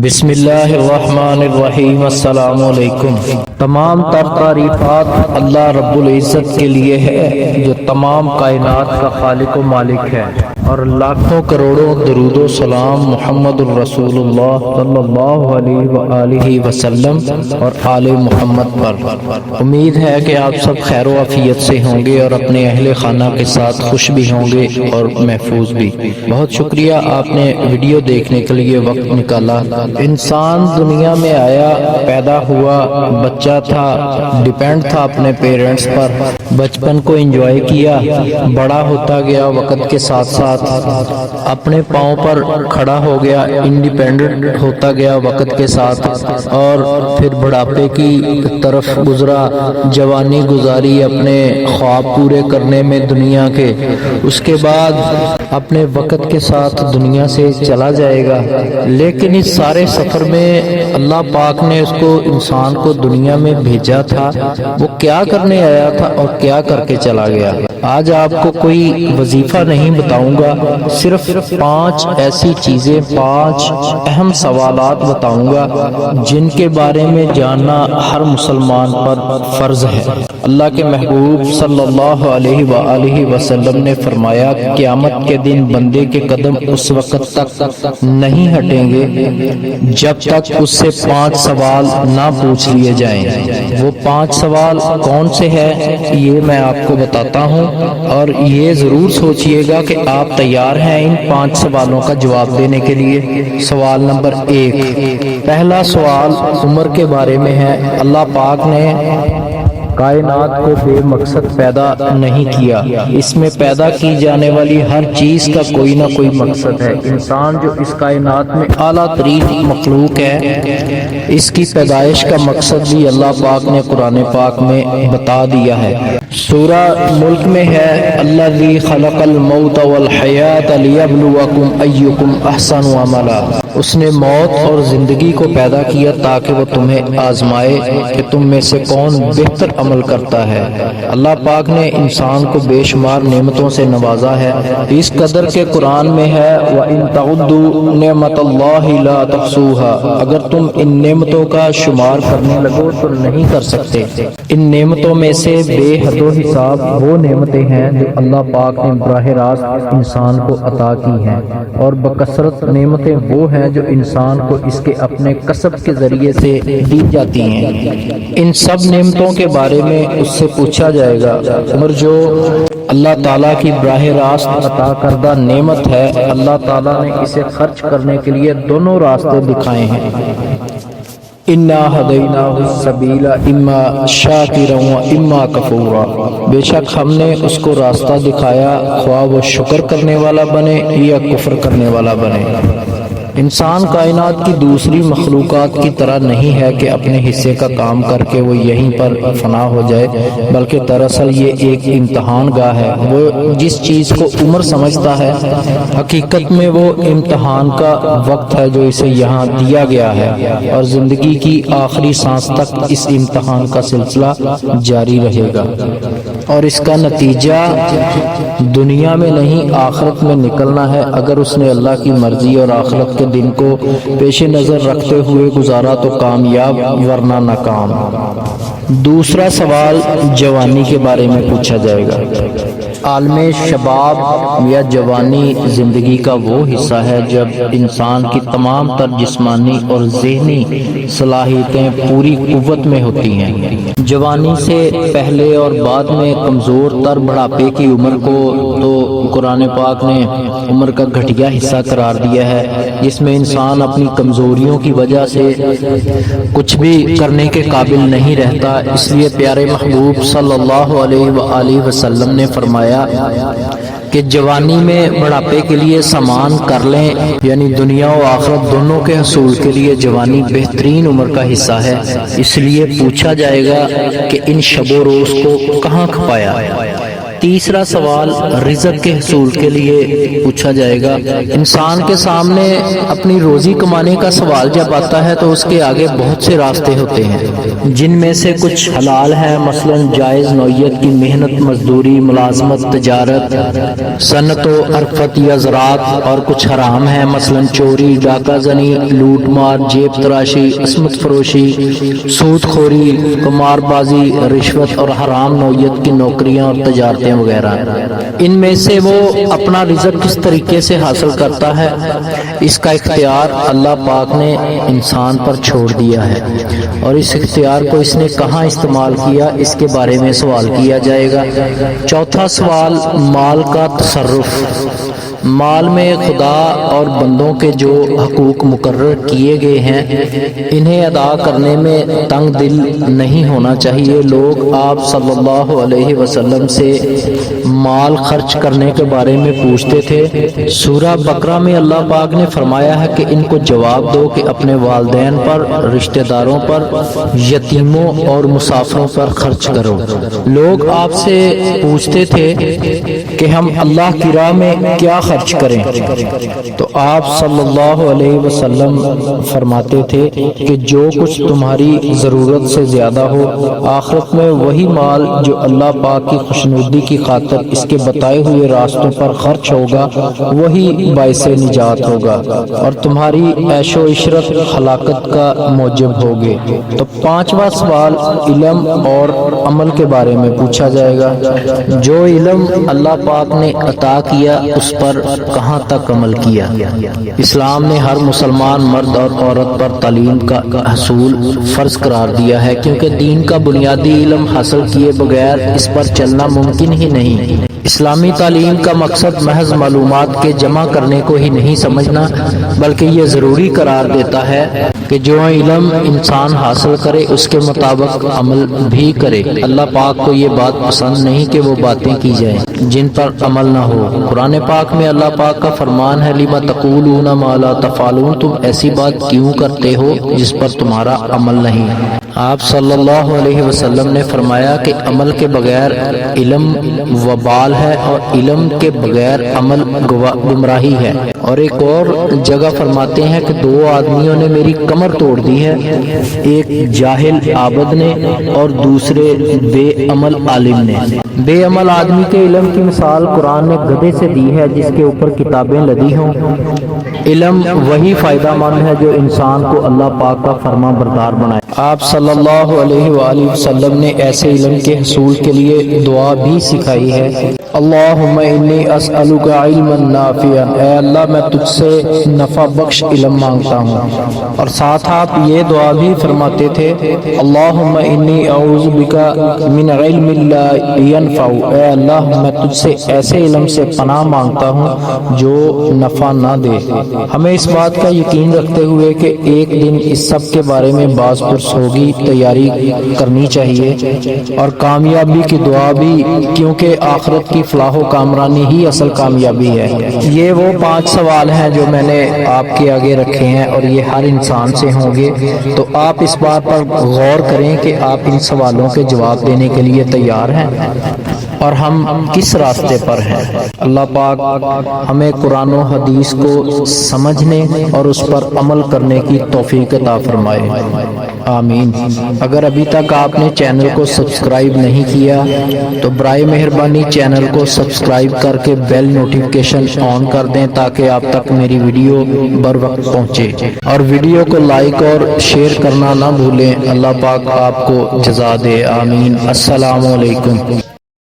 بسم اللہ الرحمن الرحیم۔ السلام علیکم۔ تمام تر تعریفات اللہ رب العزت کے لیے ہے جو تمام کائنات کا خالق و مالک ہے، اور لاکھوں کروڑوں درود و سلام محمد الرسول اللہ صلی اللہ علیہ وآلہ وسلم اور آل محمد پر۔ امید ہے کہ آپ سب خیر و عافیت سے ہوں گے اور اپنے اہل خانہ کے ساتھ خوش بھی ہوں گے اور محفوظ بھی۔ بہت شکریہ آپ نے ویڈیو دیکھنے کے لیے وقت نکالا۔ انسان دنیا میں آیا، پیدا ہوا، بچہ تھا، ڈیپینڈ تھا اپنے پیرنٹس پر، بچپن کو انجوائے کیا، بڑا ہوتا گیا، وقت کے ساتھ ساتھ اپنے پاؤں پر کھڑا ہو گیا، انڈیپینڈنٹ ہوتا گیا وقت کے ساتھ، اور پھر بڑھاپے کی طرف گزرا، جوانی گزاری اپنے خواب پورے کرنے میں دنیا کے، اس کے بعد اپنے وقت کے ساتھ دنیا سے چلا جائے گا۔ لیکن اس سارے سفر میں اللہ پاک نے اس کو، انسان کو دنیا میں بھیجا تھا، وہ کیا کرنے آیا تھا اور کیا کر کے چلا گیا۔ آج آپ کو کوئی وظیفہ نہیں بتاؤں گا، صرف 5 ایسی چیزیں، 5 اہم سوالات بتاؤں گا جن کے بارے میں جاننا ہر مسلمان پر فرض ہے۔ اللہ کے محبوب صلی اللہ علیہ وآلہ وسلم نے فرمایا، قیامت کے دن بندے کے قدم اس وقت تک نہیں ہٹیں گے جب تک اس سے 5 سوال نہ پوچھ لیے جائیں۔ وہ 5 سوال کون سے ہیں یہ میں آپ کو بتاتا ہوں، اور یہ ضرور سوچئے گا کہ آپ تیار ہیں ان 5 سوالوں کا جواب دینے کے لیے۔ سوال نمبر 1، پہلا سوال عمر کے بارے میں ہے۔ اللہ پاک نے کائنات کو بے مقصد پیدا نہیں کیا، اس میں پیدا کی جانے والی ہر چیز کا کوئی نہ کوئی مقصد ہے۔ انسان جو اس کائنات میں اعلیٰ ترین مخلوق ہے، اس کی پیدائش کا مقصد بھی اللہ پاک نے قرآن پاک میں بتا دیا ہے۔ سورہ ملک میں ہے، الذی خلق الموت والحیات لیبلوکم ایکم احسن عملا۔ اس نے موت اور زندگی کو پیدا کیا تاکہ وہ تمہیں آزمائے کہ تم میں سے کون بہتر عمل کرتا ہے۔ اللہ پاک نے انسان کو بے شمار نعمتوں سے نوازا ہے، اس قدر کے قرآن میں ہے، وَإِن تَعُدُّوا نِعْمَتَ اللَّهِ لَا تُحْصُوهَا۔ اگر تم ان نعمتوں کا شمار کرنے لگو تو نہیں کر سکتے۔ ان نعمتوں میں سے بے حد و حساب وہ نعمتیں ہیں جو اللہ پاک نے براہ راست انسان کو عطا کی ہیں، اور بکثرت نعمتیں وہ ہیں جو انسان کو اس کے اپنے کسب کے ذریعے سے دی جاتی ہیں۔ ان سب نعمتوں کے بارے میں اس سے پوچھا جائے گا، اور جو اللہ تعالیٰ کی براہ راست عطا کردہ نعمت ہے، اللہ تعالیٰ نے اسے خرچ کرنے کے لیے دونوں راستے دکھائے ہیں۔ اِنَّا هَدَيْنَاهُ السَّبِيلَ إِمَّا شَاكِرًا وَإِمَّا كَفُورًا۔ بے شک ہم نے اس کو راستہ دکھایا، خواہ وہ شکر کرنے والا بنے یا کفر کرنے والا بنے۔ انسان کائنات کی دوسری مخلوقات کی طرح نہیں ہے کہ اپنے حصے کا کام کر کے وہ یہیں پر فنا ہو جائے، بلکہ دراصل یہ ایک امتحان گاہ ہے۔ وہ جس چیز کو عمر سمجھتا ہے، حقیقت میں وہ امتحان کا وقت ہے جو اسے یہاں دیا گیا ہے، اور زندگی کی آخری سانس تک اس امتحان کا سلسلہ جاری رہے گا، اور اس کا نتیجہ دنیا میں نہیں آخرت میں نکلنا ہے۔ اگر اس نے اللہ کی مرضی اور آخرت کے دن کو پیش نظر رکھتے ہوئے گزارا تو کامیاب، ورنہ ناکام۔ دوسرا سوال جوانی کے بارے میں پوچھا جائے گا۔ عالم شباب یا جوانی زندگی کا وہ حصہ ہے جب انسان کی تمام تر جسمانی اور ذہنی صلاحیتیں پوری قوت میں ہوتی ہیں۔ جوانی سے پہلے اور بعد میں کمزور تر بڑھاپے کی عمر کو تو قرآن پاک نے عمر کا گھٹیا حصہ قرار دیا ہے، جس میں انسان اپنی کمزوریوں کی وجہ سے کچھ بھی کرنے کے قابل نہیں رہتا۔ اس لیے پیارے محبوب صلی اللہ علیہ وآلہ وسلم نے فرمایا کہ جوانی میں بڑھاپے کے لیے سامان کر لیں، یعنی دنیا و آخرت دونوں کے حصول کے لیے جوانی بہترین عمر کا حصہ ہے۔ اس لیے پوچھا جائے گا کہ ان شب و روز کو کہاں کھپایا، تیسرا سوال رزق کے حصول کے لیے پوچھا جائے گا۔ انسان کے سامنے اپنی روزی کمانے کا سوال جب آتا ہے تو اس کے آگے بہت سے راستے ہوتے ہیں، جن میں سے کچھ حلال ہیں، مثلا جائز نوعیت کی محنت، مزدوری، ملازمت، تجارت، صنعت و حرفت یا زراعت، اور کچھ حرام ہیں، مثلا چوری، ڈاکہ زنی، لوٹ مار، جیب تراشی، عصمت فروشی، سود خوری، قمار بازی، رشوت اور حرام نوعیت کی نوکریاں اور تجارتیں وغیرہ۔ ان میں سے وہ اپنا رزق کس طریقے سے حاصل کرتا ہے، اس کا اختیار اللہ پاک نے انسان پر چھوڑ دیا ہے، اور اس اختیار کو اس نے کہاں استعمال کیا، اس کے بارے میں سوال کیا جائے گا۔ چوتھا سوال مال کا تصرف۔ مال میں خدا اور بندوں کے جو حقوق مقرر کیے گئے ہیں انہیں ادا کرنے میں تنگ دل نہیں ہونا چاہیے۔ لوگ آپ صلی اللہ علیہ وسلم سے مال خرچ کرنے کے بارے میں پوچھتے تھے۔ سورہ بقرہ میں اللہ پاک نے فرمایا ہے کہ ان کو جواب دو کہ اپنے والدین پر، رشتہ داروں پر، یتیموں اور مسافروں پر خرچ کرو۔ لوگ آپ سے پوچھتے تھے کہ ہم اللہ کی راہ میں کیا خرچ کریں، تو آپ صلی اللہ علیہ وسلم فرماتے تھے کہ جو کچھ تمہاری ضرورت سے زیادہ ہو، آخرت میں وہی مال جو اللہ پاک کی خوشنودی کی خاطر اس کے بتائے ہوئے راستوں پر خرچ ہوگا وہی باعث نجات ہوگا، اور تمہاری عیش و عشرت ہلاکت کا موجب ہوگے۔ تو پانچواں سوال علم اور عمل کے بارے میں پوچھا جائے گا۔ جو علم اللہ پاک نے عطا کیا اس پر کہاں تک عمل کیا۔ اسلام نے ہر مسلمان مرد اور عورت پر تعلیم کا حصول فرض قرار دیا ہے، کیونکہ دین کا بنیادی علم حاصل کیے بغیر اس پر چلنا ممکن ہی نہیں۔ اسلامی تعلیم کا مقصد محض معلومات کے جمع کرنے کو ہی نہیں سمجھنا، بلکہ یہ ضروری قرار دیتا ہے کہ جو علم انسان حاصل کرے اس کے مطابق عمل بھی کرے۔ اللہ پاک کو یہ بات پسند نہیں کہ وہ باتیں کی جائیں جن پر عمل نہ ہو۔ قرآن پاک میں اللہ پاک کا فرمان ہے، لِمَ تَقُولُونَ مَا لَا تَفْعَلُونَ، تم ایسی بات کیوں کرتے ہو جس پر تمہارا عمل نہیں۔ آپ صلی اللہ علیہ وسلم نے فرمایا کہ عمل کے بغیر علم وبال ہے، اور علم کے بغیر عمل گمراہی ہے۔ اور ایک اور جگہ فرماتے ہیں کہ دو آدمیوں نے میری کمر توڑ دی ہے، ایک جاہل عابد نے اور دوسرے بے عمل عالم نے۔ بے عمل آدمی کے علم کی مثال قرآن نے گدھے سے دی ہے جس کے اوپر کتابیں لدی ہوں۔ علم وہی فائدہ مند ہے جو انسان کو اللہ پاک کا فرما بردار بنائے۔ آپ صلی اللہ علیہ وآلہ وسلم نے ایسے علم کے حصول کے لیے دعا بھی سکھائی ہے۔ اللہم انی اسألک علما نافعا، اے اللہ میں تجھ سے نفع بخش علم مانگتا ہوں۔ اور ساتھ آپ یہ دعا بھی فرماتے تھے، اللہم انی اعوذ بک من علم لا ينفع، اے اللہ میں تجھ سے ایسے علم سے پناہ مانگتا ہوں جو نفع نہ دے۔ ہمیں اس بات کا یقین رکھتے ہوئے کہ ایک دن اس سب کے بارے میں باز پرس ہوگی، تیاری کرنی چاہیے، اور کامیابی کی دعا بھی، کیونکہ آخرت کی فلاح و کامرانی ہی اصل کامیابی ہے۔ یہ وہ 5 سوال ہیں جو میں نے آپ کے آگے رکھے ہیں، اور یہ ہر انسان سے ہوں گے، تو آپ اس بات پر غور کریں کہ آپ ان سوالوں کے جواب دینے کے لیے تیار ہیں اور ہم کس راستے پر ہیں۔ اللہ پاک ہمیں قرآن و حدیث کو سمجھنے اور اس پر عمل کرنے کی توفیق عطا فرمائے، آمین۔ اگر ابھی تک آپ نے چینل کو سبسکرائب نہیں کیا تو برائے مہربانی چینل کو سبسکرائب کر کے بیل نوٹیفیکیشن آن کر دیں تاکہ آپ تک میری ویڈیو بر وقت پہنچے، اور ویڈیو کو لائک اور شیئر کرنا نہ بھولیں۔ اللہ پاک آپ کو جزا دے، آمین۔ السلام علیکم۔